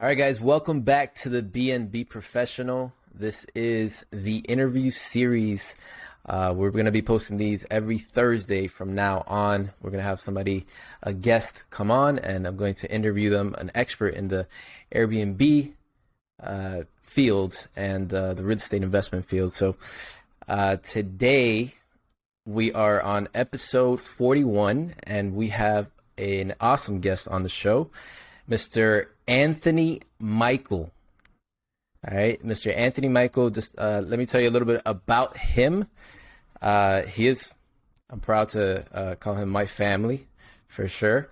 All right, guys, welcome back to the BNB Professional. This is the interview series. We're going to be posting these every Thursday from now on. We're going to have a guest come on, and I'm going to interview them, an expert in the Airbnb field and the real estate investment field. So today we are on episode 41, and we have an awesome guest on the show, Mr. Anthony Michael. All right, Mr. Anthony Michael, just let me tell you a little bit about him. I'm proud to call him my family, for sure.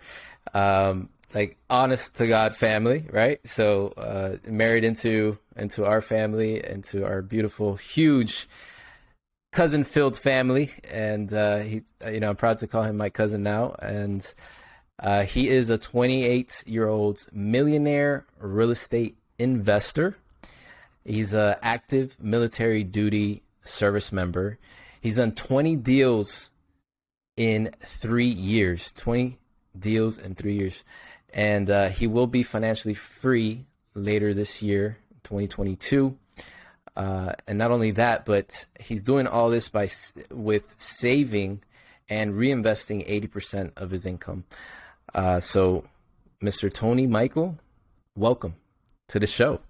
Like honest to God family, right? So married into our family, into our beautiful, huge cousin-filled family, and I'm proud to call him my cousin now. And he is a 28-year-old millionaire real estate investor. He's an active military duty service member. He's done 20 deals in 3 years. 20 deals in 3 years. And he will be financially free later this year, 2022. And not only that, but he's doing all this with saving and reinvesting 80% of his income. So, Mr. Tony Michael, welcome to the show.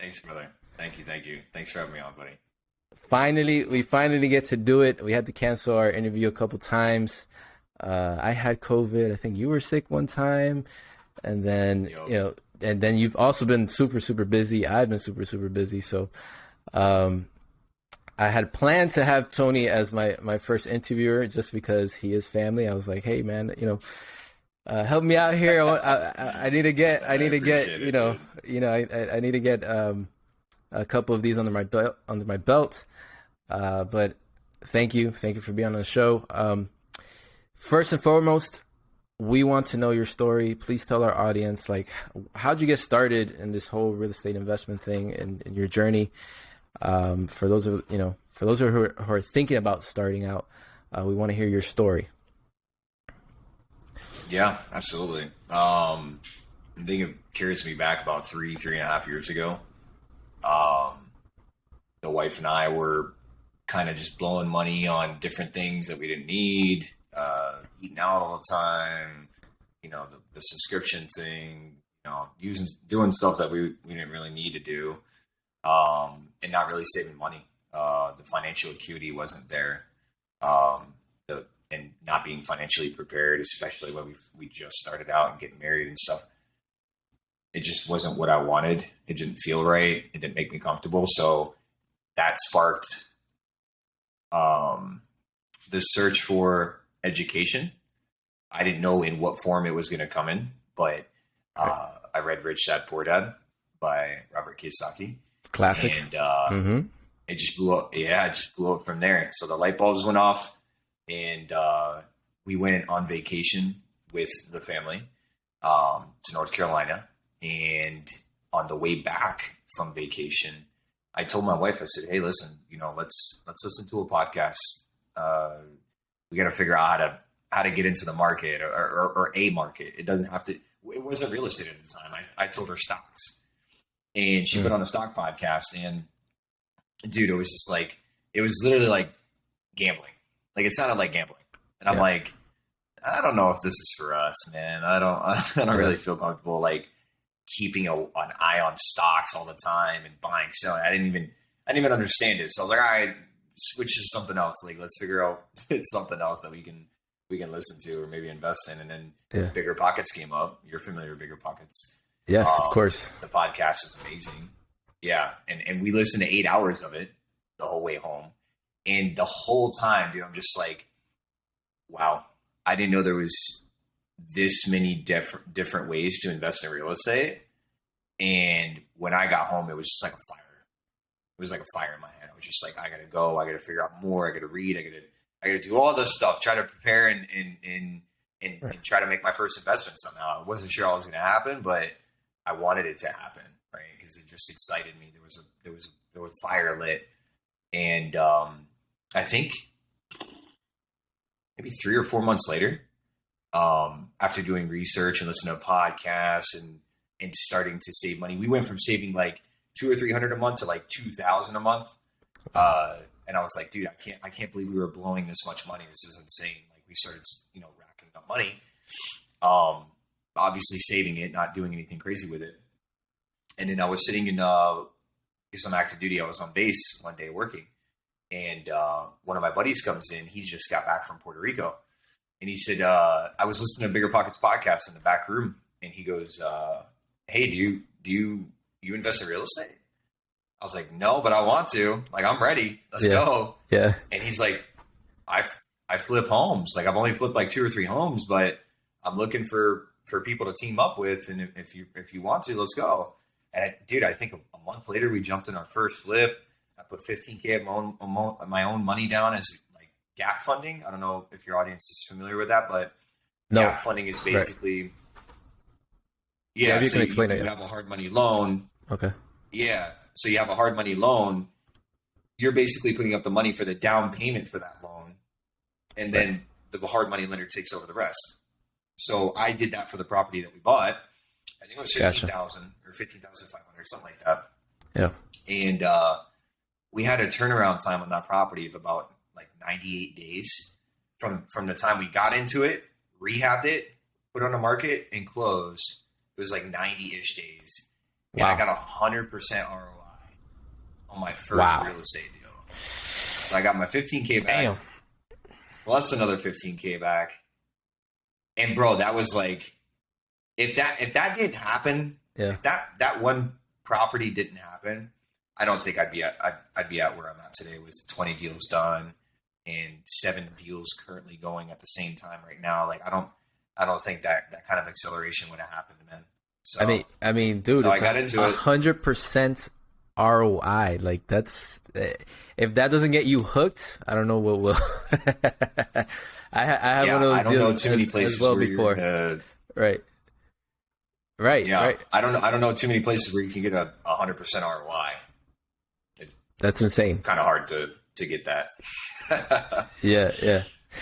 Thanks, brother. Thank you. Thanks for having me on, buddy. We finally get to do it. We had to cancel our interview a couple times. I had COVID. I think you were sick one time, and then and then you've also been super busy. I've been super busy. So, I had planned to have Tony as my first interviewer just because he is family. I was like, hey man, help me out here. I need to get I need to get a couple of these under my belt. But thank you for being on the show. First and foremost, we want to know your story. Please tell our audience, like, how'd you get started in this whole real estate investment thing and your journey? For those who are thinking about starting out, we want to hear your story. Yeah, absolutely. I think it carries me back about three and a half years ago. The wife and I were kind of just blowing money on different things that we didn't need, eating out all the time, the subscription thing, doing stuff that we didn't really need to do, and not really saving money. The financial acuity wasn't there. And not being financially prepared, especially when we just started out and getting married and stuff. It just wasn't what I wanted. It didn't feel right. It didn't make me comfortable. So that sparked the search for education. I didn't know in what form it was going to come in, but I read Rich Dad Poor Dad by Robert Kiyosaki. Classic. And it just blew up. Yeah, it just blew up from there. So the light bulbs went off. And we went on vacation with the family to North Carolina. And on the way back from vacation, I told my wife, I said, "Hey, listen, let's listen to a podcast. We got to figure out how to get into the market or a market. It doesn't have to. It wasn't real estate at the time. I told her stocks, and she put on a stock podcast. And dude, it was just like it was literally like gambling. Like it sounded like gambling, and I'm like, I don't know if this is for us, man. I don't really feel comfortable like keeping an eye on stocks all the time and buying, selling. I didn't even understand it. So I was like, all right, switch to something else. Like let's figure out something else that we can listen to or maybe invest in. And then Bigger Pockets came up. You're familiar with Bigger Pockets? Yes, of course. The podcast is amazing. Yeah, and we listened to 8 hours of it the whole way home. And the whole time, dude, I'm just like, wow, I didn't know there was this many different ways to invest in real estate. And when I got home, it was just like a fire. It was like a fire in my head. I was just like, I got to go. I got to figure out more. I got to read. I got to do all this stuff, try to prepare and try to make my first investment somehow. I wasn't sure how it was going to happen, but I wanted it to happen, right? Because it just excited me. There was fire lit. And I think maybe 3 or 4 months later, after doing research and listening to podcasts and starting to save money. We went from saving like $200 or $300 a month to like $2,000 a month. And I was like, dude, I can't believe we were blowing this much money. This is insane. Like we started, racking up money. Obviously saving it, not doing anything crazy with it. And then I was sitting in some active duty. I was on base one day working, and one of my buddies comes in. He's just got back from Puerto Rico, and he said, I was listening to Bigger Pockets podcast in the back room, and he goes, hey, do you invest in real estate? I was like, no, but I want to. Like, I'm ready. Let's go. Yeah. And he's like, I flip homes. Like, I've only flipped like 2 or 3 homes, but I'm looking for people to team up with. And if you want to, let's go. And I think a month later, we jumped in our first flip. I put $15K of my own money down as like gap funding. I don't know if your audience is familiar with that, but gap funding is basically, right. Yeah, you so can explain it. You have a hard money loan. Okay. Yeah. So you have a hard money loan. You're basically putting up the money for the down payment for that loan. And then the hard money lender takes over the rest. So I did that for the property that we bought. I think it was 15,000 or 15,500, something like that. Yeah. And we had a turnaround time on that property of about like 98 days from the time we got into it, rehabbed it, put it on the market, and closed. It was like 90-ish days. And I got 100% ROI on my first real estate deal. So I got my 15K back, plus another 15K back. And bro, that was like, if that didn't happen, if that one property didn't happen, I don't think I'd be at where I'm at today with 20 deals done and 7 deals currently going at the same time right now. Like, I don't think that kind of acceleration would have happened, man. So, I mean, dude, so it's I got into 100% ROI. Like, that's, if that doesn't get you hooked, I don't know what will. I have one of those I don't know too many places as well where before. Right. Yeah. Right. I don't know too many places where you can get a 100% ROI. That's insane. Kind of hard to get that. Yeah.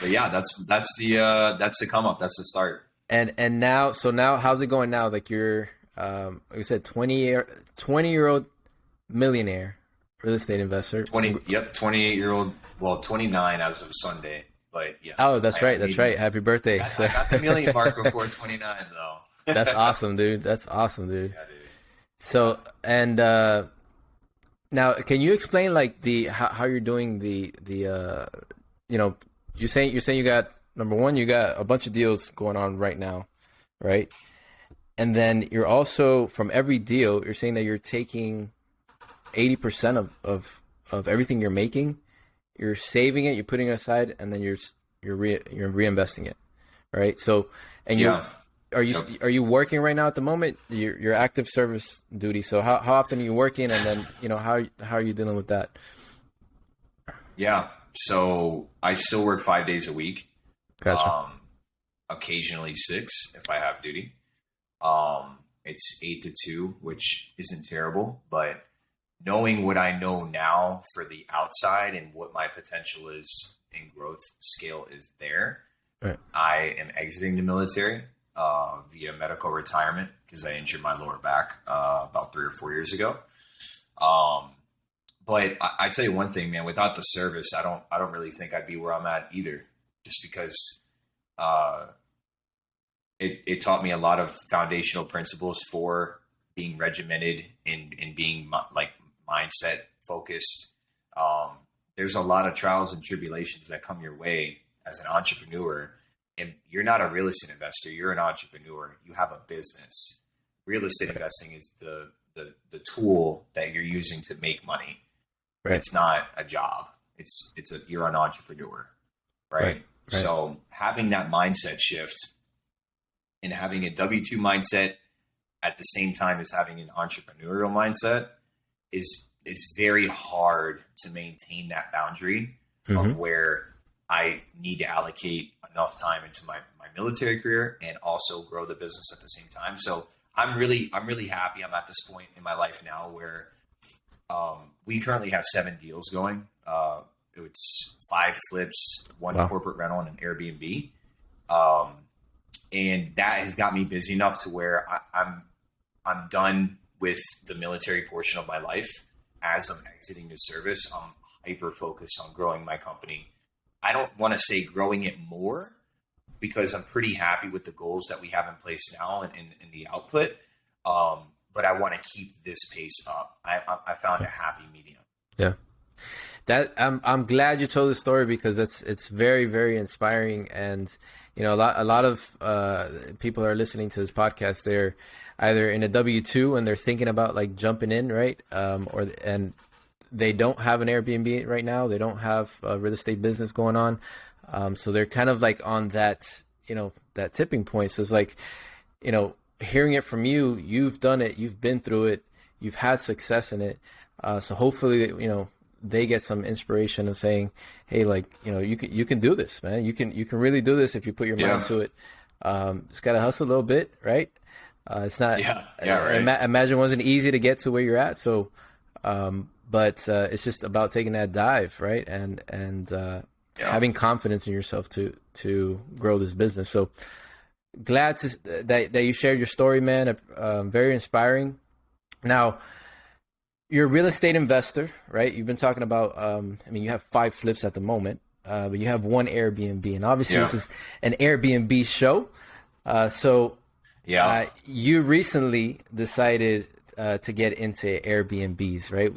But yeah, that's the come up. That's the start. And now how's it going now? Like you're, like you said, 20-year-old millionaire real estate investor. 28-year-old. Well, 29 as of Sunday. But yeah. Oh, that's right. Happy birthday. I got the million mark before 29 though. That's awesome, dude. Yeah, dude. So, and now can you explain like how you're doing the you're saying you got, number one, you got a bunch of deals going on right now, right? And then you're also, from every deal, you're saying that you're taking 80% of everything you're making, you're saving it, you're putting it aside, and then you're reinvesting it, right? So, and are you working right now at the moment? You're active service duty. So how often are you working, and then how are you dealing with that? Yeah. So I still work 5 days a week. Gotcha. Occasionally 6 if I have duty. It's 8 to 2, which isn't terrible, but knowing what I know now for the outside and what my potential is in growth scale is there, right. I am exiting the military via medical retirement because I injured my lower back about 3 or 4 years ago. But I tell you one thing, man, without the service, I don't really think I'd be where I'm at either, just because it taught me a lot of foundational principles for being regimented and being like mindset focused. There's a lot of trials and tribulations that come your way as an entrepreneur, and you're not a real estate investor. You're an entrepreneur. You have a business. Real estate investing is the tool that you're using to make money. Right. It's not a job. You're an entrepreneur, right? So having that mindset shift and having a W-2 mindset at the same time as having an entrepreneurial mindset is very hard to maintain that boundary of where I need to allocate enough time into my military career and also grow the business at the same time. So I'm really happy. I'm at this point in my life now where we currently have 7 deals going. It's 5 flips, 1 corporate rental, and an Airbnb. And that has got me busy enough to where I'm done with the military portion of my life. As I'm exiting the service, I'm hyper focused on growing my company. I don't want to say growing it more because I'm pretty happy with the goals that we have in place now and the output. But I want to keep this pace up. I found a happy medium. Yeah. That I'm glad you told the story because it's very, very inspiring. And you know, a lot of people are listening to this podcast. They're either in a W-2 and they're thinking about like jumping in, right? And they don't have an Airbnb right now. They don't have a real estate business going on. So they're kind of like on that, you know, that tipping point. So it's like, you know, hearing it from you, you've done it, you've been through it, you've had success in it. So hopefully, you know, they get some inspiration of saying, hey, like, you know, you can do this, man. You can really do this if you put your mind to it. Just got to hustle a little bit, right? It's not, right. Imagine it wasn't easy to get to where you're at. So, but it's just about taking that dive, right? And having confidence in yourself to grow this business. So glad that you shared your story, man. Very inspiring. Now, you're a real estate investor, right? You've been talking about, I mean, you have 5 flips at the moment, but you have 1 Airbnb, and obviously this is an Airbnb show. So you recently decided to get into Airbnbs, right?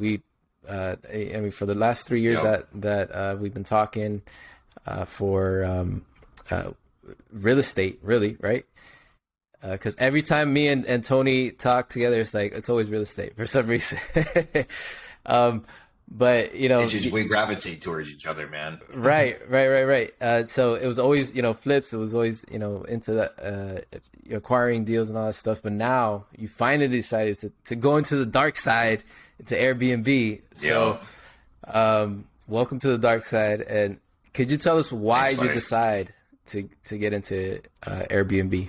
I mean, for the last 3 years that we've been talking for real estate, really, right? Because every time me and Tony talk together, it's like it's always real estate for some reason. But you know, we gravitate towards each other, man. Right. So it was always, you know, flips. It was always, you know, into the acquiring deals and all that stuff. But now you finally decided to go into the dark side, into Airbnb. So, welcome to the dark side. And could you tell us why you decide to get into Airbnb?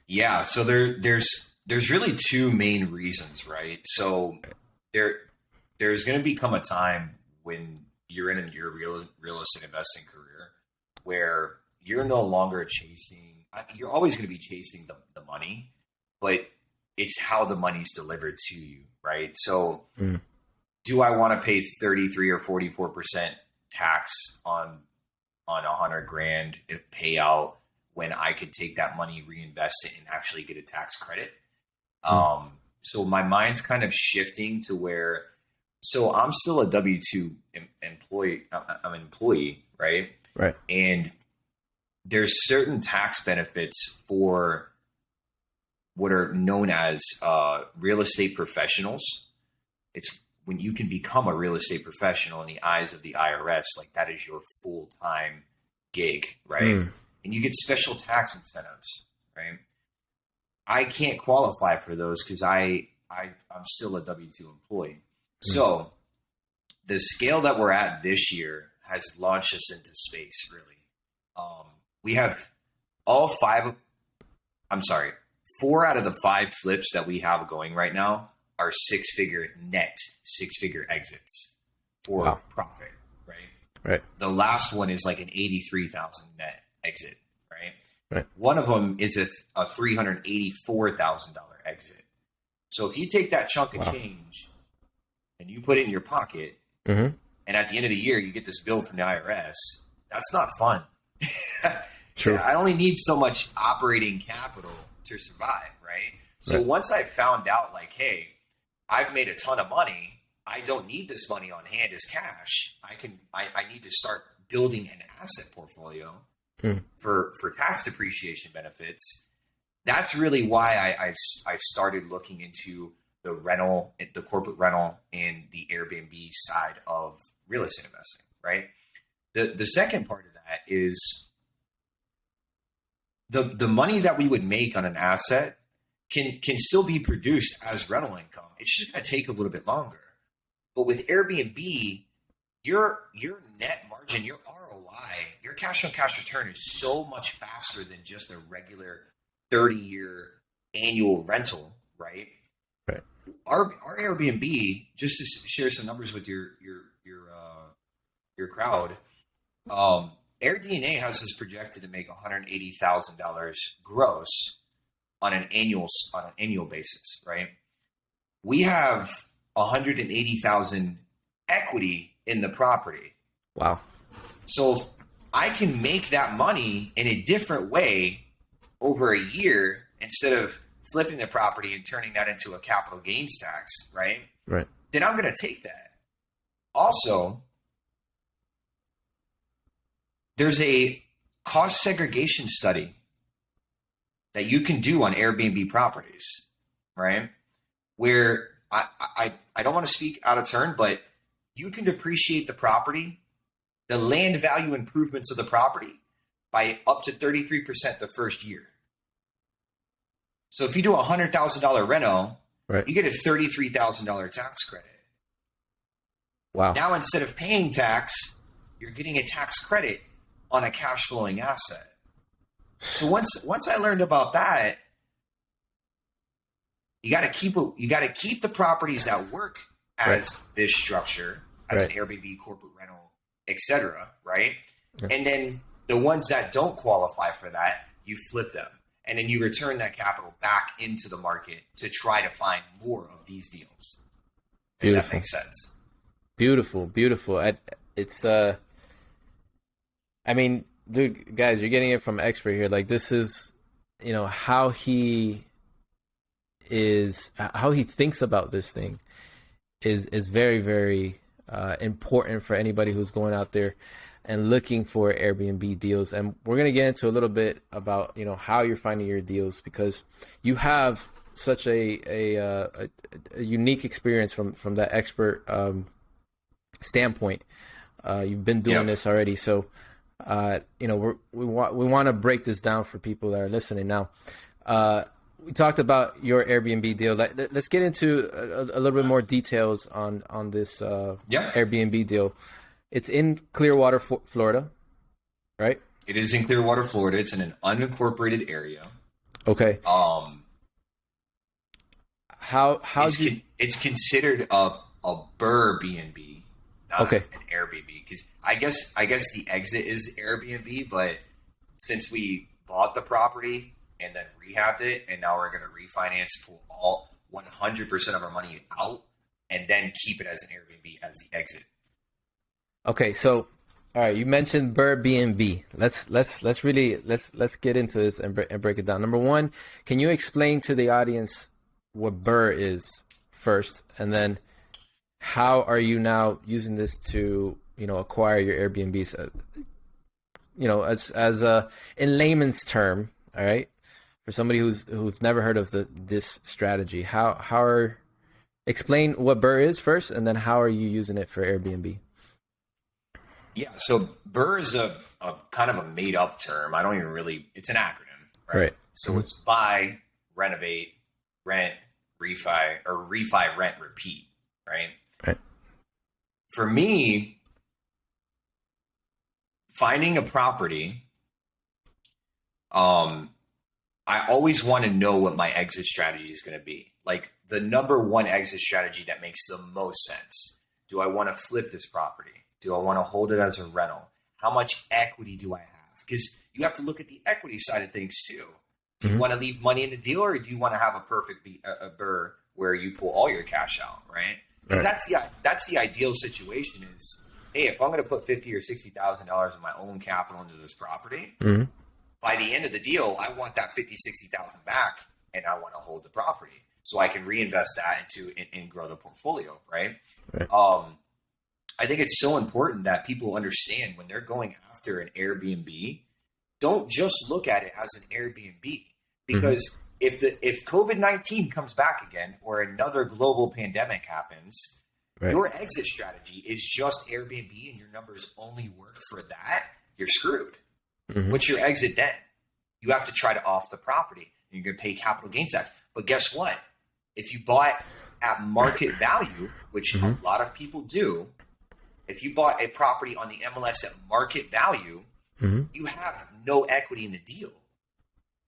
Yeah, so there's really 2 main reasons, right? So there's going to become a time when you're in your real estate investing career where you're no longer chasing. You're always going to be chasing the money, but it's how the money's delivered to you, right? So, do I want to pay 33 or 44% tax on $100,000 payout when I could take that money, reinvest it, and actually get a tax credit? So my mind's kind of shifting to where, so I'm still a W-2 employee. I'm an employee, right? Right. And there's certain tax benefits for what are known as real estate professionals. It's when you can become a real estate professional in the eyes of the IRS, like that is your full-time gig, right? And you get special tax incentives, right? I can't qualify for those because I'm still a W-2 employee. So the scale that we're at this year has launched us into space, really. We have 4 out of the 5 flips that we have going right now are 6-figure exits for profit, right? Right. The last one is like an 83,000 net exit, right? Right. One of them is a $384,000 exit. So if you take that chunk of change and you put it in your pocket, and at the end of the year you get this bill from the IRS, that's not fun. True. I only need so much operating capital to survive, right? So once I found out, like, hey, I've made a ton of money, I don't need this money on hand as cash. I need to start building an asset portfolio for tax depreciation benefits. That's really why I started looking into the rental, the corporate rental, and the Airbnb side of real estate investing, right? The second part of that is the money that we would make on an asset can still be produced as rental income. It's just going to take a little bit longer. But with Airbnb, your net margin, your ROI, your cash on cash return is so much faster than just a regular 30-year annual rental, right? Right. Our Airbnb, just to share some numbers with your crowd, AirDNA has us projected to make $180,000 gross on an annual basis, right? We have 180,000 equity in the property. Wow. So if I can make that money in a different way over a year instead of flipping the property and turning that into a capital gains tax, right? Right. Then I'm going to take that. Also, there's a cost segregation study that you can do on Airbnb properties, right? Where I don't want to speak out of turn, but you can depreciate the property, the land value improvements of the property by up to 33% the first year. So if you do a $100,000 reno, right, you get a $33,000 tax credit. Wow. Now, instead of paying tax, you're getting a tax credit on a cash flowing asset. So once I learned about that, you got to keep the properties that work as this structure, as an Airbnb, corporate rental, etc. Right? Yeah. And then the ones that don't qualify for that, you flip them, and then you return that capital back into the market to try to find more of these deals. If that makes sense. Beautiful. It's I mean, dude, guys, you're getting it from expert here. Like, this is, how he thinks about this thing is very, very important for anybody who's going out there and looking for Airbnb deals. And we're going to get into a little bit about, how you're finding your deals, because you have such a unique experience from that expert standpoint. You've been doing this already. So, we want to break this down for people that are listening now. We talked about your Airbnb deal. Let's get into a little bit more details on this Airbnb deal. It's in Clearwater, Florida, right? It is in Clearwater, Florida. It's in an unincorporated area. Okay. It's considered a BRRRR BNB, not an Airbnb, because I guess the exit is Airbnb, but since we bought the property and then rehabbed it, and now we're going to refinance, pull all 100% of our money out, and then keep it as an Airbnb as the exit. Okay, so all right, you mentioned BNB. Let's get into this and break it down. Number one, can you explain to the audience what BRRRR is first, and then how are you now using this to acquire your Airbnbs? As in layman's term, all right, for somebody who's never heard of this strategy, explain what BRRRR is first, and then how are you using it for Airbnb? Yeah, so BRRRR is a kind of a made up term. It's an acronym, right? So it's buy, renovate, rent, refi, or refi, rent, repeat, right? Right. For me, finding a property, I always want to know what my exit strategy is going to be. Like, the number one exit strategy that makes the most sense. Do I want to flip this property? Do I want to hold it as a rental? How much equity do I have? Because you have to look at the equity side of things too. Do you want to leave money in the deal, or do you want to have a perfect BRRRR where you pull all your cash out, right? Because that's the ideal situation is, hey, if I'm going to put $50,000 or $60,000 of my own capital into this property, by the end of the deal, I want that $50,000-$60,000 back, and I want to hold the property so I can reinvest that and grow the portfolio, right? I think it's so important that people understand when they're going after an Airbnb, don't just look at it as an Airbnb, because if COVID-19 comes back again or another global pandemic happens, your exit strategy is just Airbnb and your numbers only work for that, you're screwed. What's your exit then? You have to try to off the property and you're going to pay capital gains tax. But guess what? If you bought at market value, which a lot of people do, if you bought a property on the MLS at market value, you have no equity in the deal.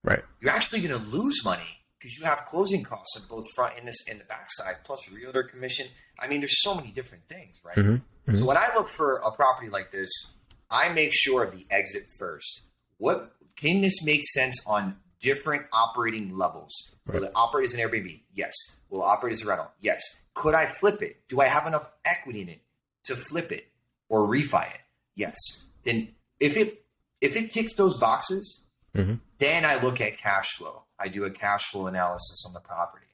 Right. You're actually going to lose money because you have closing costs on both front and the back side, plus realtor commission. I mean, there's so many different things, right? So when I look for a property like this, I make sure of the exit first. What can this make sense on different operating levels. Right. Will it operate as an Airbnb? Yes. Will it operate as a rental? Yes. Could I flip it? Do I have enough equity in it to flip it or refi it? Yes. Then if it ticks those boxes, then I look at cash flow. I do a cash flow analysis on the property.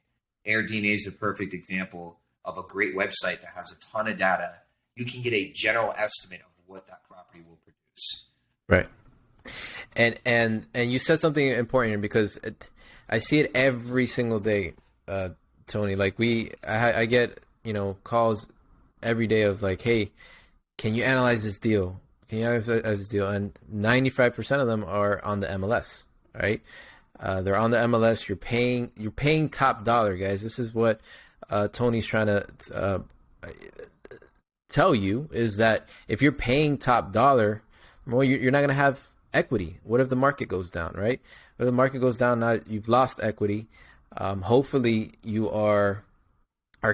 AirDNA is a perfect example of a great website that has a ton of data. You can get a general estimate of what that property will produce. Right. And you said something important because I see it every single day, Tony. Like I get, calls every day of like, hey, can you analyze this deal? Can you analyze this deal? And 95% of them are on the MLS, right? They're on the MLS. You're paying top dollar, guys. This is what Tony's trying to tell you, is that if you're paying top dollar, well, you're not going to have equity. What if the market goes down, right? What if the market goes down? Now you've lost equity. Hopefully you are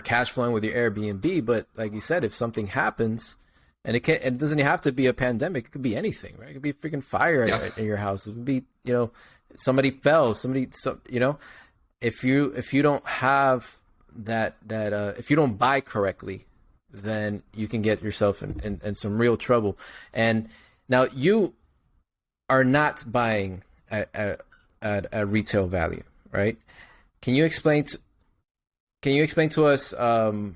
cash flowing with your Airbnb, but like you said, if something happens, and it doesn't have to be a pandemic, it could be anything, right? It could be a freaking fire in your house. It could be, somebody fell, if you don't have that if you don't buy correctly, then you can get yourself in some real trouble. And now you are not buying at retail value, right? Can you explain to us how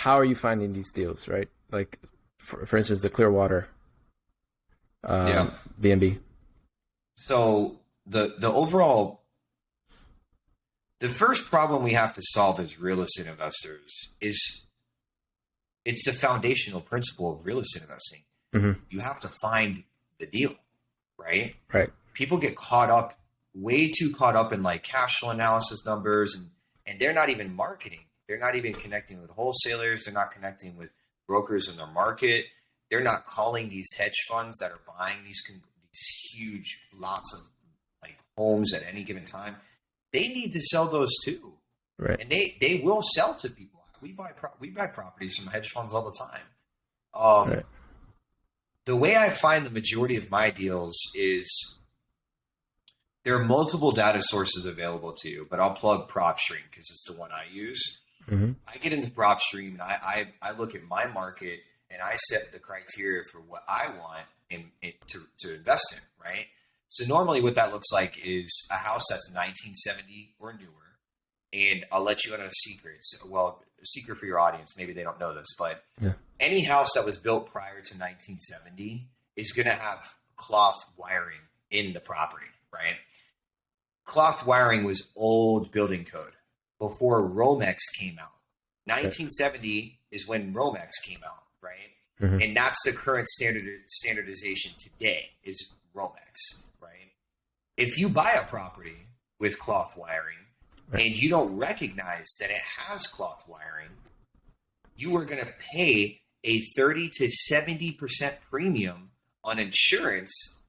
are you finding these deals, right? Like for instance, the Clearwater BNB. So the first problem we have to solve as real estate investors is it's the foundational principle of real estate investing. You have to find the deal, right? Right. People get way too caught up in like cash flow analysis numbers, and they're not even marketing. They're not even connecting with wholesalers. They're not connecting with brokers in their market. They're not calling these hedge funds that are buying these huge lots of like homes at any given time. They need to sell those too, right? And they will sell to people. We buy properties from hedge funds all the time. Right. The way I find the majority of my deals is there are multiple data sources available to you, but I'll plug PropStream because it's the one I use. I get into PropStream and I look at my market and I set the criteria for what I want to invest in, right? So normally what that looks like is a house that's 1970 or newer. And I'll let you in on a secret. Well, a secret for your audience. Maybe they don't know this, but any house that was built prior to 1970 is going to have cloth wiring in the property, right? Cloth wiring was old building code before Romex came out. 1970 is when Romex came out, right? And that's the current standardization today is Romex, right? If you buy a property with cloth wiring, and you don't recognize that it has cloth wiring, you are going to pay a 30 to 70% premium on insurance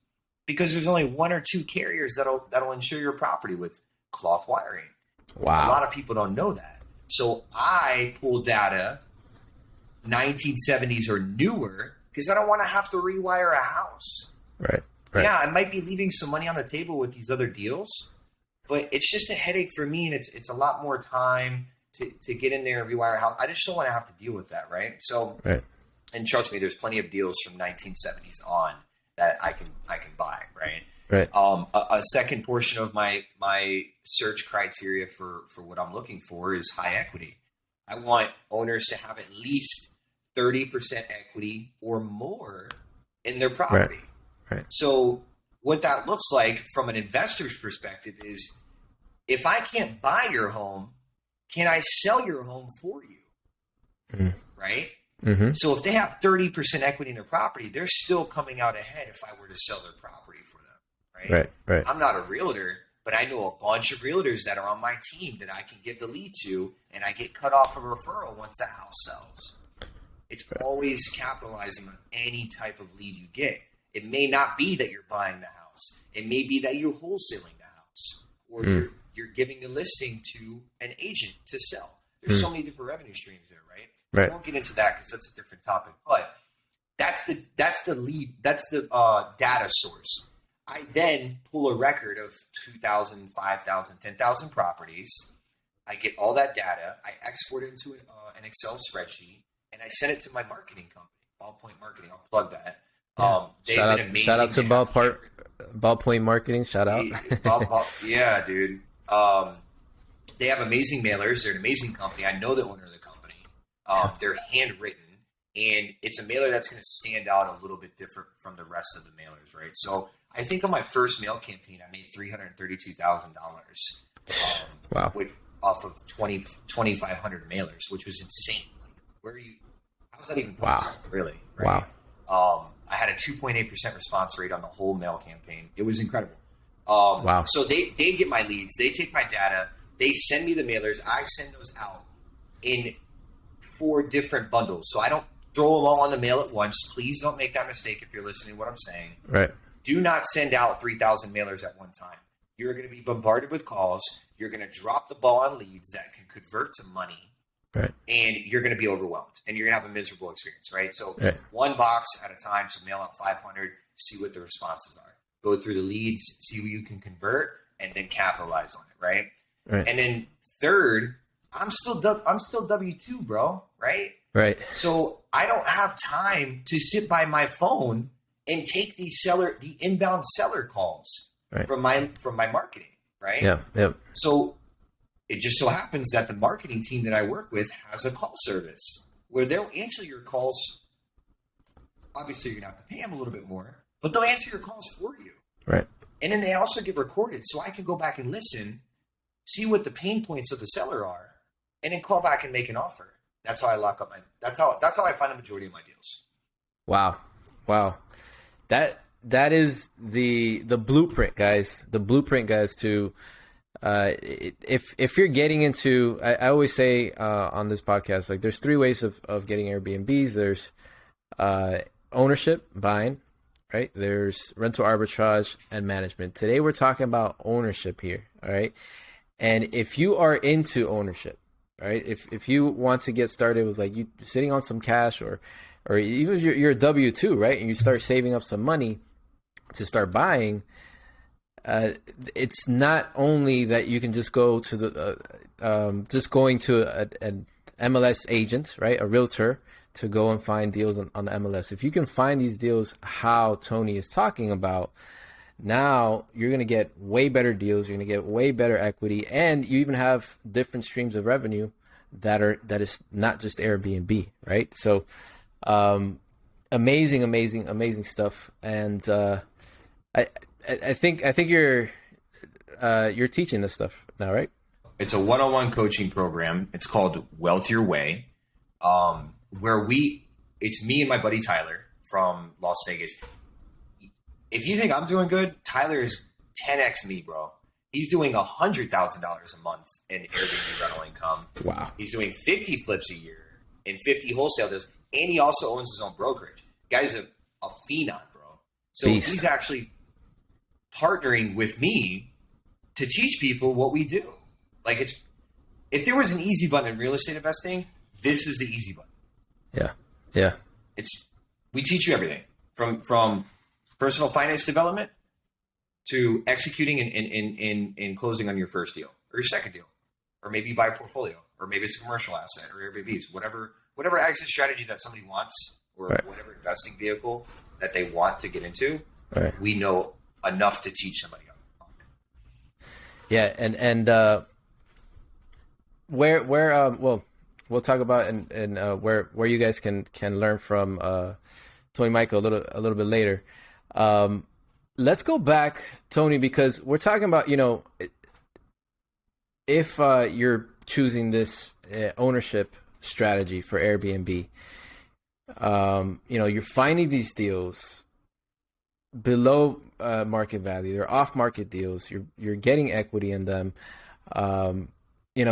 because there's only one or two carriers that'll insure your property with cloth wiring. Wow. A lot of people don't know that. So I pull data 1970s or newer because I don't want to have to rewire a house. Right. Yeah, I might be leaving some money on the table with these other deals, but it's just a headache for me, and it's a lot more time to get in there and rewire a house. I just don't want to have to deal with that, right? So, and trust me, there's plenty of deals from 1970s on that I can buy, right? Right. A second portion of my search criteria for what I'm looking for is high equity. I want owners to have at least 30% equity or more in their property. Right. So what that looks like from an investor's perspective is, if I can't buy your home, can I sell your home for you? Right? So if they have 30% equity in their property, they're still coming out ahead if I were to sell their property for them. Right. I'm not a realtor, but I know a bunch of realtors that are on my team that I can give the lead to, and I get cut off a referral once that house sells. It's always capitalizing on any type of lead you get. It may not be that you're buying the house. It may be that you're wholesaling the house, or you're giving the listing to an agent to sell. There's so many different revenue streams there, right? I won't get into that because that's a different topic. But that's the lead. That's the data source. I then pull a record of 2,000, 5,000, 10,000 properties. I get all that data. I export it into an Excel spreadsheet, and I send it to my marketing company, Ballpoint Marketing. I'll plug that. Yeah. They've been amazing. Shout out to Ballpoint Marketing. Shout out. Yeah, dude. They have amazing mailers. They're an amazing company. I know the owner of the company. They're handwritten, and it's a mailer that's going to stand out a little bit different from the rest of the mailers, right? So I think on my first mail campaign, I made $332,000. Wow. Off of 2,500 mailers, which was insane. Like, where are you? How's that even possible? Wow. Really? Right? Wow. I had a 2.8% response rate on the whole mail campaign. It was incredible. Wow. So they get my leads. They take my data. They send me the mailers. I send those out in 4 different bundles. So I don't throw them all on the mail at once. Please don't make that mistake if you're listening to what I'm saying. Right. Do not send out 3,000 mailers at one time. You're going to be bombarded with calls. You're going to drop the ball on leads that can convert to money. Right. And you're going to be overwhelmed, and you're going to have a miserable experience, right? So right. One box at a time, so mail out 500, see what the responses are. Go through the leads, see what you can convert, and then capitalize on it, right? Right. And then third, I'm still W-2, bro, right? Right. So I don't have time to sit by my phone and take the inbound seller calls right. from my marketing, right? Yeah. Yep. So it just so happens that the marketing team that I work with has a call service where they'll answer your calls. Obviously, you're going to have to pay them a little bit more, but they'll answer your calls for you. Right. And then they also get recorded, so I can go back and listen, see what the pain points of the seller are, and then call back and make an offer. That's how I lock up that's how I find the majority of my deals. Wow. That is the blueprint, guys. The blueprint, guys, to if you're getting into, I always say on this podcast, like there's 3 ways of getting Airbnbs. There's ownership, buying, right? There's rental arbitrage and management. Today we're talking about ownership here, all right? And if you are into ownership, right? If you want to get started with like you sitting on some cash or even if you're a W-2, right? And you start saving up some money to start buying, it's not only that you can just go to going to an MLS agent, right? A realtor to go and find deals on the MLS. If you can find these deals how Tony is talking about, now you're going to get way better deals. You're going to get way better equity, and you even have different streams of revenue that is not just Airbnb, right? So, amazing stuff. And I think you're teaching this stuff now, right? It's a one-on-one coaching program. It's called Wealth Your Way, where it's me and my buddy Tyler from Las Vegas. If you think I'm doing good, Tyler is 10x me, bro. He's doing $100,000 a month in Airbnb rental income. Wow. He's doing 50 flips a year and 50 wholesale deals, and he also owns his own brokerage. Guy's a phenom, bro. So Beast. He's actually partnering with me to teach people what we do. Like if there was an easy button in real estate investing, this is the easy button. Yeah. We teach you everything from personal finance development to executing and closing on your first deal or your second deal, or maybe you buy a portfolio, or maybe it's a commercial asset or Airbnbs, whatever exit strategy that somebody wants, or right. whatever investing vehicle that they want to get into. Right. We know enough to teach somebody on. Yeah, and where we'll talk about and where you guys can learn from Tony Michael a little bit later. Let's go back, Tony, because we're talking about, if you're choosing this ownership strategy for Airbnb, you're finding these deals below market value. They're off market deals. You're getting equity in them.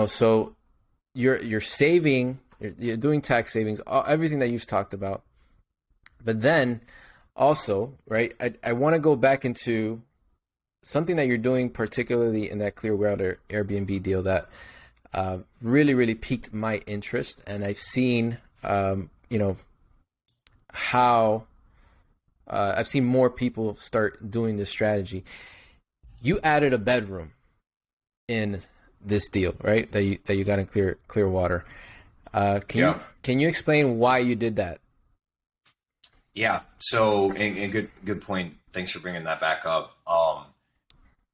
So you're saving, you're doing tax savings, everything that you've talked about. But then also, right, I want to go back into something that you're doing, particularly in that Clearwater Airbnb deal that really, really piqued my interest. And I've seen, how I've seen more people start doing this strategy. You added a bedroom in this deal, right? That you got in Clearwater. Can you explain why you did that? Yeah. So, and good point. Thanks for bringing that back up.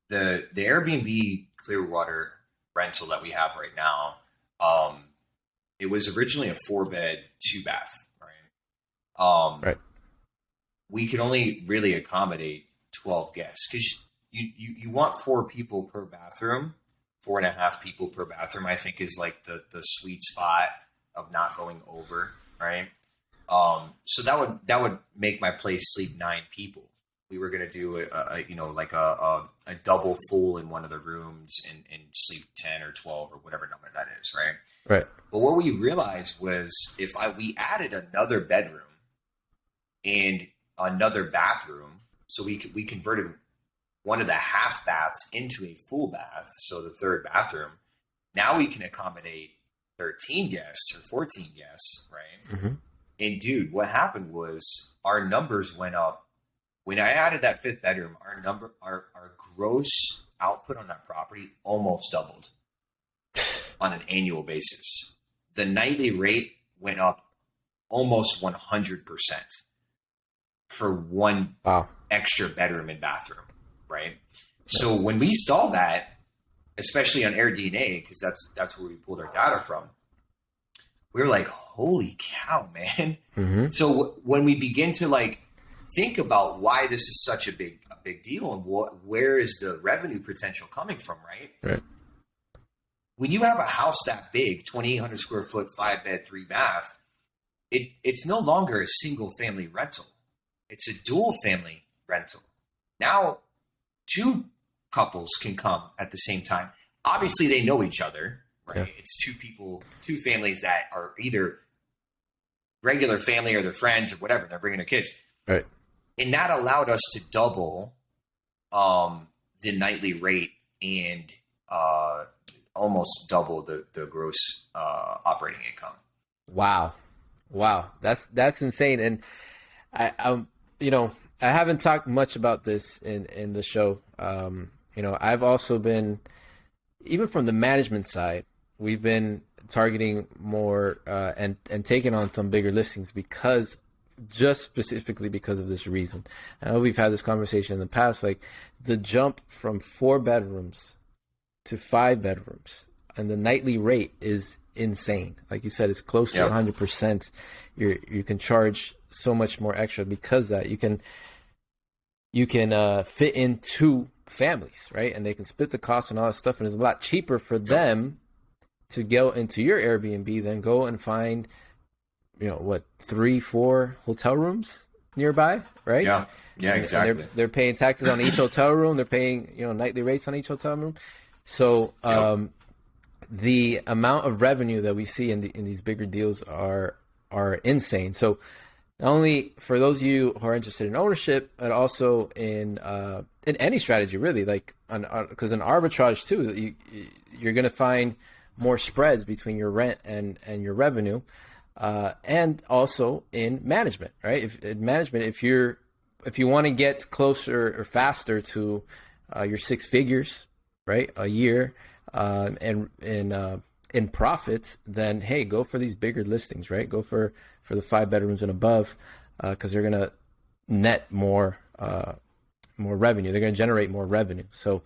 The Airbnb Clearwater rental that we have right now, it was originally a 4-bed, 2-bath, right? Right. We could only really accommodate 12 guests because you want 4 people per bathroom. 4.5 people per bathroom, I think, is like the sweet spot of not going over, right? So that would make my place sleep 9 people. We were going to do a double full in one of the rooms and sleep 10 or 12 or whatever number that is, right? Right. But what we realized was we added another bedroom and another bathroom, so we converted one of the half baths into a full bath, so the third bathroom. Now we can accommodate 13 guests or 14 guests, right? Mm-hmm. And dude, what happened was our numbers went up. When I added that 5th bedroom, our gross output on that property almost doubled on an annual basis. The nightly rate went up almost 100% for one extra bedroom and bathroom, right? So when we saw that, especially on AirDNA, because that's where we pulled our data from, we were like, holy cow, man. Mm-hmm. So when we begin to think about why this is such a big deal and where is the revenue potential coming from, right? Right. When you have a house that big, 2,800 square foot, 5-bed, 3-bath, it's no longer a single family rental. It's a dual family rental. Now, 2 couples can come at the same time. Obviously, they know each other, right? Yeah. It's 2 people, 2 families that are either regular family or their friends or whatever. They're bringing their kids. Right. And that allowed us to double the nightly rate and almost double the gross operating income. Wow. That's insane. And I haven't talked much about this in the show. I've also been, even from the management side, we've been targeting more and taking on some bigger listings just specifically because of this reason. I know we've had this conversation in the past, like the jump from 4 bedrooms to 5 bedrooms and the nightly rate is insane. Like you said, it's close to 100%. You can charge so much more extra because that you can fit in 2 families, right? And they can split the cost and all that stuff. And it's a lot cheaper for them to go into your Airbnb than go and find, 3, 4 hotel rooms nearby, right? Yeah, exactly. And they're paying taxes on each hotel room. They're paying, nightly rates on each hotel room. So the amount of revenue that we see in these bigger deals are insane. So not only for those of you who are interested in ownership, but also in any strategy, really, because in arbitrage too, you're going to find more spreads between your rent and your revenue, and also in management, right? If you want to get closer or faster to your 6 figures, right, a year, and in profits, then hey, go for these bigger listings, right? Go for the 5 bedrooms and above, because they're gonna net more revenue. They're gonna generate more revenue. So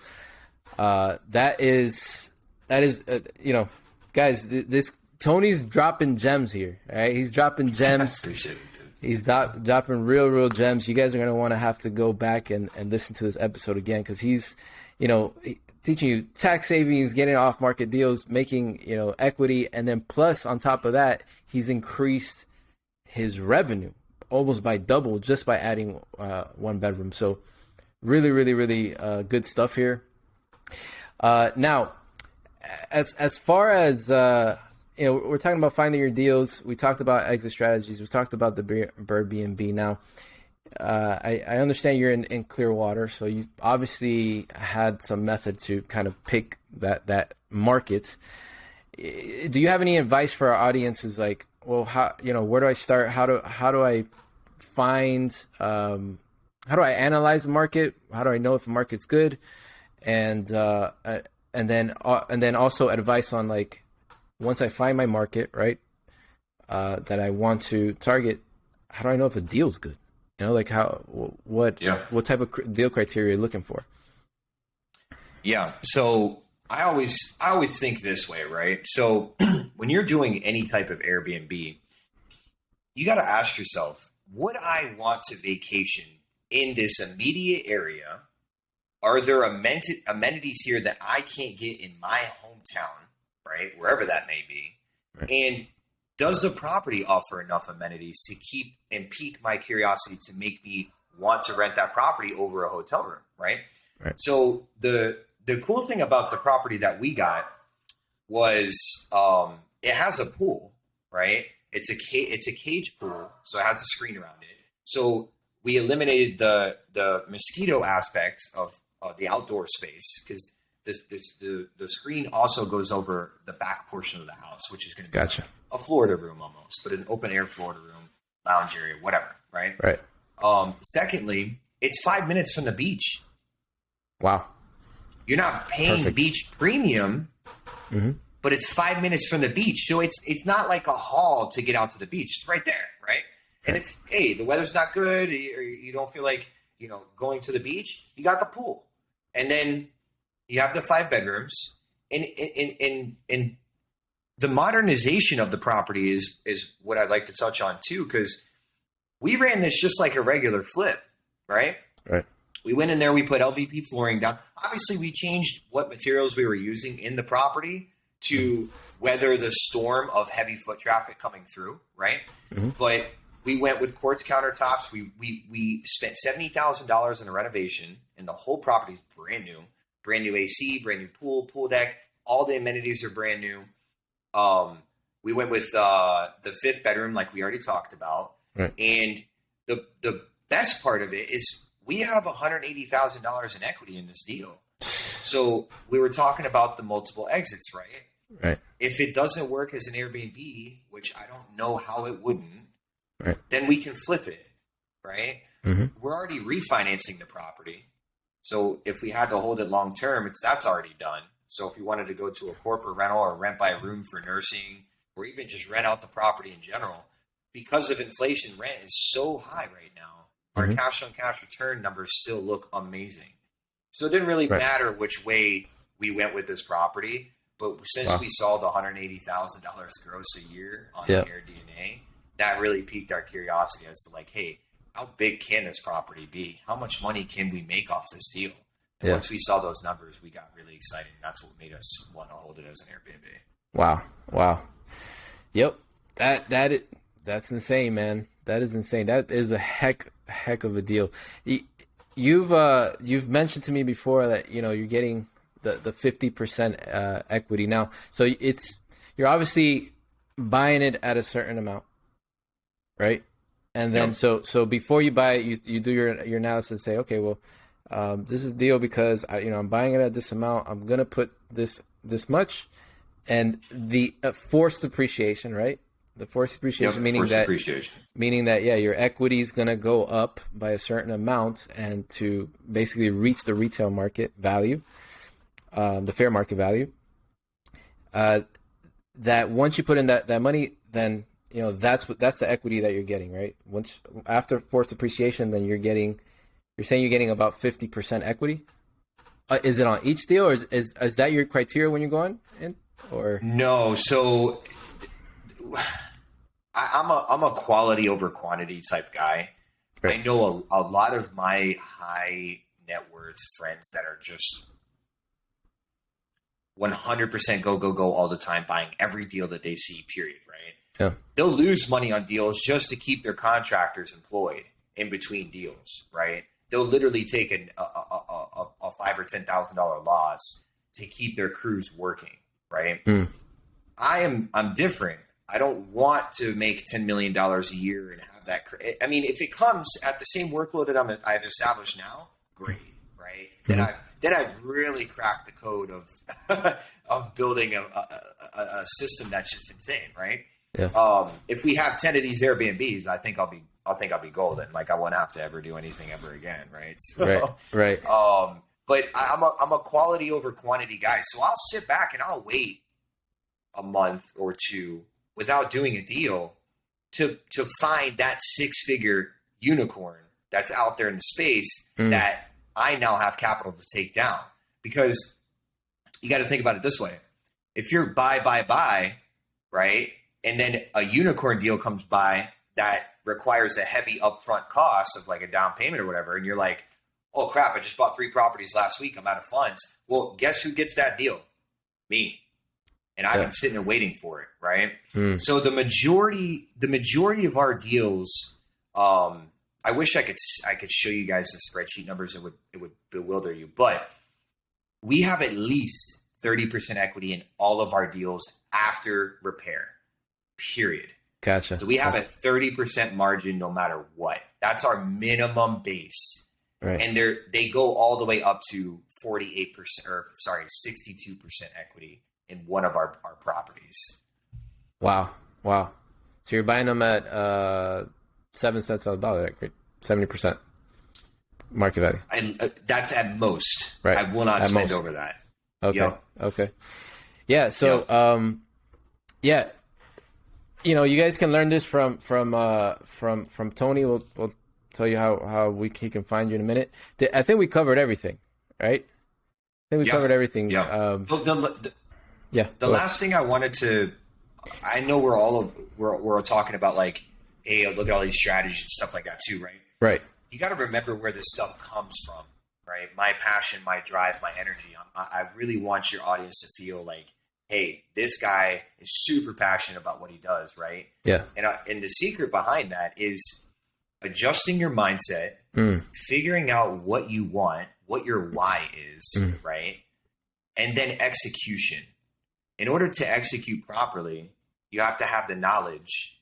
that is guys, this Tony's dropping gems here. All right, he's dropping gems. Appreciate it, dude. He's dropping real gems. You guys are gonna want to have to go back and listen to this episode again, because he's teaching you tax savings, getting off market deals, making equity, and then plus on top of that, he's increased his revenue almost by double just by adding 1 bedroom. So really good stuff here. Now, as far as we're talking about finding your deals. We talked about exit strategies. We talked about the Airbnb. Now, I understand you're in Clearwater, so you obviously had some method to kind of pick that market. Do you have any advice for our audience who's like, well, how where do I start? How do I find, how do I analyze the market? How do I know if the market's good? And then also advice on, like, once I find my market, right, that I want to target, how do I know if a deal's good? You know, like what type of deal criteria are you looking for? Yeah. So I always think this way, right? So when you're doing any type of Airbnb, you got to ask yourself, would I want to vacation in this immediate area? Are there amenities here that I can't get in my hometown, right? Wherever that may be. Right. And does the property offer enough amenities to keep and pique my curiosity to make me want to rent that property over a hotel room, right? Right. So the cool thing about the property that we got was it has a pool, right? It's a cage pool, so it has a screen around it. So we eliminated the mosquito aspect of the outdoor space, because the screen also goes over the back portion of the house, which is going to be a Florida room almost, but an open air Florida room, lounge area, whatever, right? Right. Secondly, it's 5 minutes from the beach. Wow. You're not paying beach premium, but it's 5 minutes from the beach. So it's not like a haul to get out to the beach. It's right there, right? And if, hey, the weather's not good, or you don't feel like, going to the beach, you got the pool. And then you have the 5 bedrooms. And the modernization of the property is what I'd like to touch on too, because we ran this just like a regular flip, right? Right. We went in there, we put LVP flooring down. Obviously, we changed what materials we were using in the property to weather the storm of heavy foot traffic coming through, right? Mm-hmm. But we went with quartz countertops. We spent $70,000 in a renovation, and the whole property is brand new AC, brand new pool deck. All the amenities are brand new. We went with the 5th bedroom, like we already talked about. Right. And the best part of it is we have $180,000 in equity in this deal. So we were talking about the multiple exits, right? Right. If it doesn't work as an Airbnb, which I don't know how it wouldn't, right, then we can flip it, right? Mm-hmm. We're already refinancing the property. So if we had to hold it long term, that's already done. So if we wanted to go to a corporate rental or rent by a room for nursing, or even just rent out the property in general, because of inflation, rent is so high right now. Our cash on cash return numbers still look amazing. So it didn't really matter which way we went with this property. But since we saw the $180,000 gross a year on the AirDNA, that really piqued our curiosity as to, like, hey, how big can this property be? How much money can we make off this deal? And once we saw those numbers, we got really excited. And that's what made us want to hold it as an Airbnb. Wow. Yep. That's insane, man. That is insane. That is a heck of a deal. You've mentioned to me before that you're getting the 50% equity now. So you're obviously buying it at a certain amount, right? And then so before you buy it, you do your analysis and say, okay, well, this is a deal because I'm buying it at this amount. I'm gonna put this much, and the forced appreciation, right? The forced appreciation, meaning that your equity is going to go up by a certain amount, and to basically reach the retail market value, the fair market value, that once you put in that money, then that's the equity that you're getting, right? Once after forced appreciation, then you're saying you're getting about 50% equity. Is it on each deal, or is that your criteria when you're going in, or no? So I'm a quality over quantity type guy. Right. I know a lot of my high net worth friends that are just 100% go all the time, buying every deal that they see, period, right? Yeah. They'll lose money on deals just to keep their contractors employed in between deals, right? They'll literally take a $5,000 or $10,000 loss to keep their crews working, right? Mm. I'm different. I don't want to make $10 million a year and have that. I mean, if it comes at the same workload that I've established now, great, right? Mm-hmm. Then I've really cracked the code of building a system that's just insane, right? Yeah. If we have 10 of these Airbnbs, I think I'll be I'll think I'll be golden. Like I won't have to ever do anything ever again. Right. So, Right. but I'm a quality over quantity guy. So I'll sit back and I'll wait a month or two without doing a deal to find that 6-figure unicorn that's out there in the space that I now have capital to take down. Because you got to think about it this way. If you're buy, right? And then a unicorn deal comes by that requires a heavy upfront cost of like a down payment or whatever. And you're like, oh crap, I just bought 3 properties last week. I'm out of funds. Well, guess who gets that deal? Me. And I've been sitting there waiting for it. Right. So the majority of our deals, I wish I could show you guys the spreadsheet numbers. It would bewilder you, but we have at least 30% equity in all of our deals after repair, period. Gotcha. So we have a 30% margin no matter what. That's our minimum base. Right. And they go all the way up to 62% equity in one of our properties. Wow. So you're buying them at 7 cents on the dollar. Great. 70% market value. And that's at most. Right. I will not spend over that. Okay. Yep. Okay. Yeah. So, yeah, you know, you guys can learn this from Tony. We'll tell you how he can find you in a minute. I think we covered everything, right? I think we covered everything. Yeah. The last thing I wanted to, I know we're all talking about like, hey, look at all these strategies and stuff like that too, right? Right. You got to remember where this stuff comes from, right? My passion, my drive, my energy. I really want your audience to feel like, hey, this guy is super passionate about what he does, right? Yeah. And the secret behind that is adjusting your mindset, figuring out what you want, what your why is, right? And then execution. In order to execute properly, you have to have the knowledge.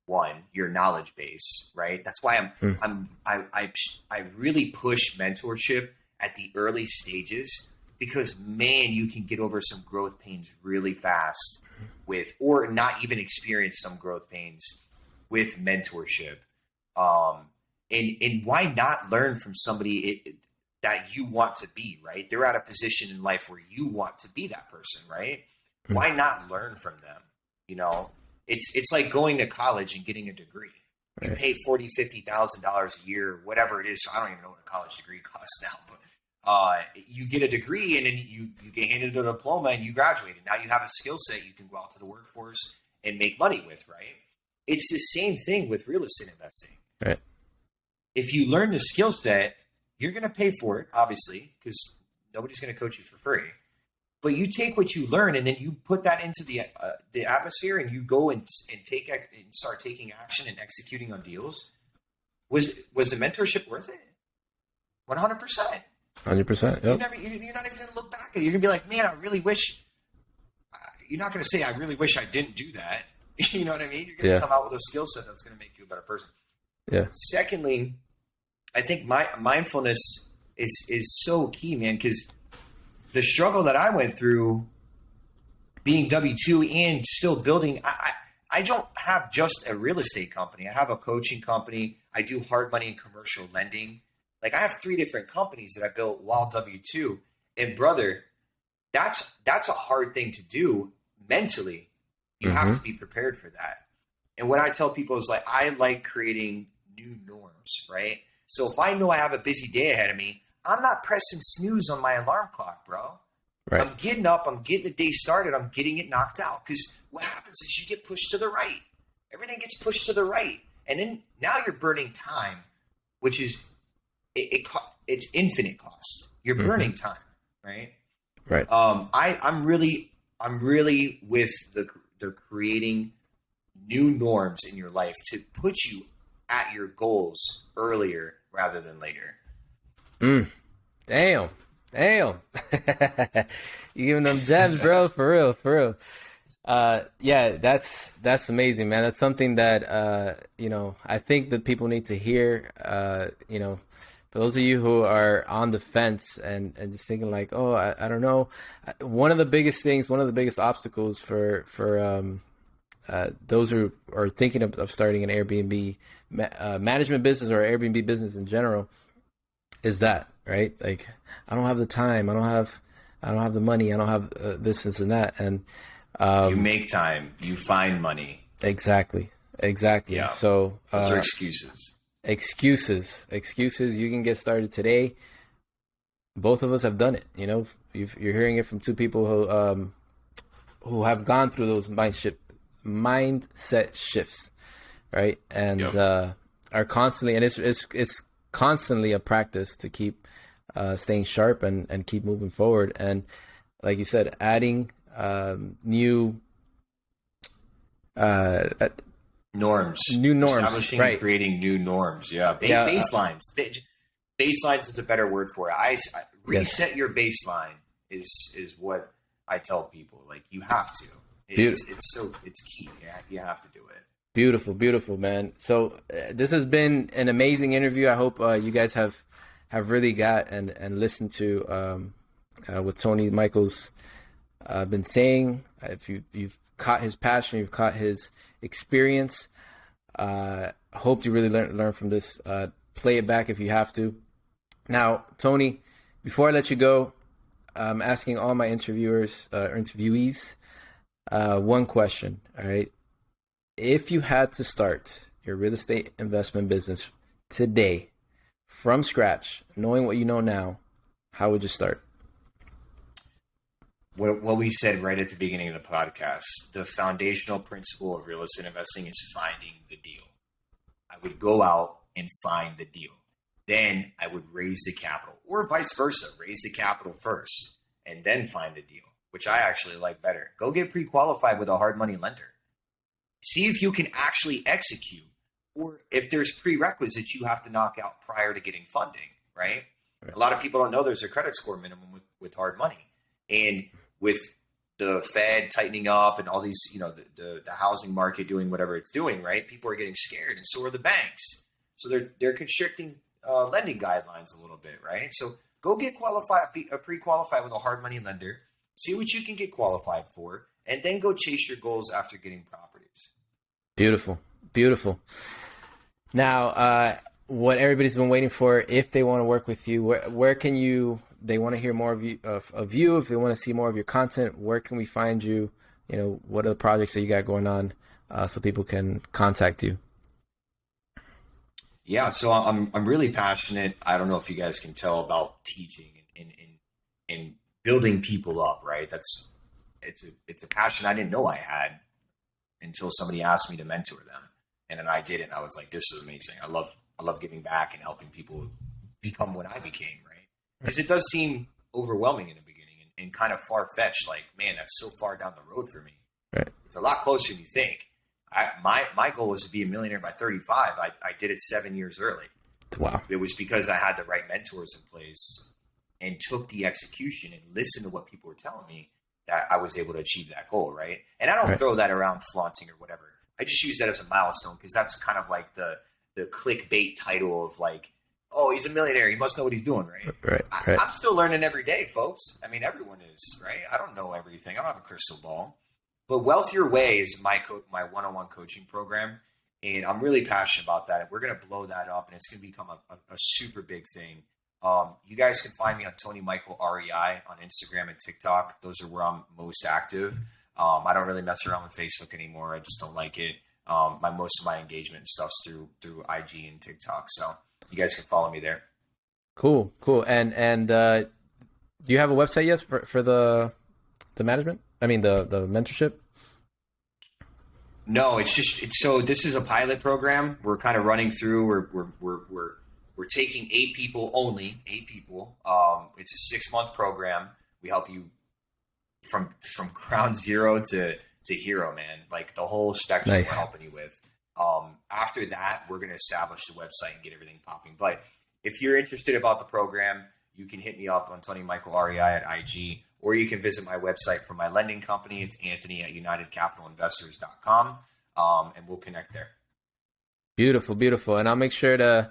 One, your knowledge base, right? That's why I really push mentorship at the early stages, because man, you can get over some growth pains really fast or not even experience some growth pains with mentorship. And why not learn from somebody that you want to be, right? They're at a position in life where you want to be that person, right? Why not learn from them? You know, it's like going to college and getting a degree. You pay $40,000-$50,000 a year, whatever it is. So I don't even know what a college degree costs now, but you get a degree and then you get handed a diploma and you graduate. And now you have a skill set you can go out to the workforce and make money with, right? It's the same thing with real estate investing. Right. If you learn the skill set, you're going to pay for it, obviously, because nobody's going to coach you for free. But you take what you learn and then you put that into the atmosphere and you go and start taking action and executing on deals. Was the mentorship worth it? 100%. 100%. Yep. You're not even going to look back at it. You're going to be like, man, I really wish. You're not going to say, I really wish I didn't do that. You know what I mean? You're going to come out with a skill set that's going to make you a better person. Yeah. Secondly, I think mindfulness is so key, man, because the struggle that I went through being W-2 and still building, I don't have just a real estate company. I have a coaching company. I do hard money and commercial lending. Like I have 3 different companies that I built while W-2. And brother, that's a hard thing to do mentally. You have to be prepared for that. And what I tell people is like, I like creating new norms, right? So if I know I have a busy day ahead of me, I'm not pressing snooze on my alarm clock, bro. Right. I'm getting up. I'm getting the day started. I'm getting it knocked out. Because what happens is you get pushed to the right. Everything gets pushed to the right. And then now you're burning time, which is it's infinite cost. You're burning time, right? Right. I'm really with the creating new norms in your life to put you at your goals earlier rather than later. Damn. You giving them gems, bro, for real. Yeah, that's amazing, man. That's something that I think that people need to hear. For those of you who are on the fence and just thinking like, oh, I don't know. One of the biggest obstacles for those who are thinking of starting an Airbnb management business or Airbnb business in general, is that, right? Like, I don't have the time, I don't have the money, I don't have this and that, and you make time, you find money. Exactly. Yeah. So those are excuses. Excuses. You can get started today. Both of us have done it. You know, you're hearing it from two people who have gone through those mindset shifts, right? And are constantly, and it's constantly a practice to keep staying sharp and keep moving forward. And like you said, adding new norms, establishing and creating new norms. Baselines. Baselines is a better word for it. Reset your baseline is what I tell people. Like, you have to. It's key. Yeah, you have to do it. Beautiful, man. So this has been an amazing interview. I hope you guys have really got and listened to what Tony Michael's been saying. If you've caught his passion, you've caught his experience. Hope you really learn from this. Play it back if you have to. Now, Tony, before I let you go, I'm asking all my interviewees one question. All right. If you had to start your real estate investment business today from scratch, knowing what you know now, how would you start? What we said right at the beginning of the podcast, the foundational principle of real estate investing is finding the deal. I would go out and find the deal. Then I would raise the capital, or vice versa, raise the capital first and then find the deal, which I actually like better. Go get pre-qualified with a hard money lender. See if you can actually execute, or if there's prerequisites you have to knock out prior to getting funding, right? A lot of people don't know there's a credit score minimum with hard money. And with the Fed tightening up and all these, the housing market doing whatever it's doing, right? People are getting scared, and so are the banks. So they're constricting lending guidelines a little bit, right? So go get pre-qualified with a hard money lender, see what you can get qualified for, and then go chase your goals after getting properties. Beautiful. Now, what everybody's been waiting for, if they want to work with you, where can you? They want to hear more of you. If they want to see more of your content, where can we find you? What are the projects that you got going on, so people can contact you? Yeah, so I'm really passionate. I don't know if you guys can tell about teaching and building people up, right? It's a passion I didn't know I had until somebody asked me to mentor them, and then I did it. And I was like, this is amazing. I love giving back and helping people become what I became, right? Because it does seem overwhelming in the beginning and kind of far-fetched. Like, man, that's so far down the road for me. Right. It's a lot closer than you think. My goal was to be a millionaire by 35. I did it 7 years early. Wow. It was because I had the right mentors in place and took the execution and listened to what people were telling me that I was able to achieve that goal, right? And I don't throw that around flaunting or whatever. I just use that as a milestone because that's kind of like the clickbait title of like, oh, he's a millionaire, he must know what he's doing, right? Right. I'm still learning every day, folks. I mean, everyone is, right? I don't know everything. I don't have a crystal ball. But Wealth Your Way is my one-on-one coaching program, and I'm really passionate about that. We're going to blow that up, and it's going to become a super big thing. You guys can find me on Tony Michael REI on Instagram and TikTok. Those are where I'm most active. I don't really mess around with Facebook anymore. I just don't like it. Most of my engagement and stuff's through IG and TikTok. So you guys can follow me there. Cool. And do you have a website yet for the management? I mean the mentorship? No, so this is a pilot program. We're kind of running through. We're taking 8 people only. 8 people. It's a 6-month program. We help you from ground zero to hero, man. Like the whole spectrum. Nice. We're helping you with. After that, we're going to establish the website and get everything popping. But if you're interested about the program, you can hit me up on Tony Michael REI at IG, or you can visit my website for my lending company. It's Anthony at UnitedCapitalInvestors.com, and we'll connect there. Beautiful. And I'll make sure to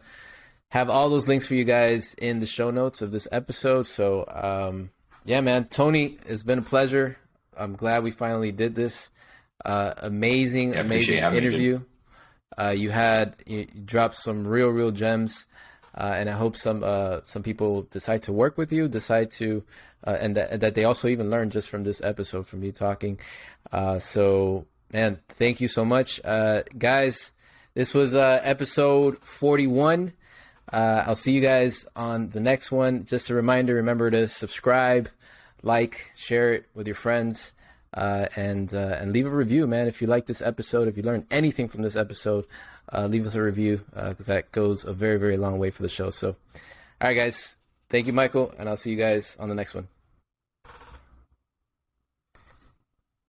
have all those links for you guys in the show notes of this episode. So, yeah, man, Tony, it's been a pleasure. I'm glad we finally did this. Amazing, Yeah, appreciate amazing having me, dude. interview. You dropped some real gems, and I hope some people decide to work with you, decide to, and that they also even learn just from this episode, from you talking. So, man, thank you so much, guys. This was episode 41. I'll see you guys on the next one. Just a reminder, remember to subscribe, like, share it with your friends, and leave a review, man. If you like this episode, if you learned anything from this episode, leave us a review, because that goes a very long way for the show. So, all right, guys, thank you, Michael, and I'll see you guys on the next one.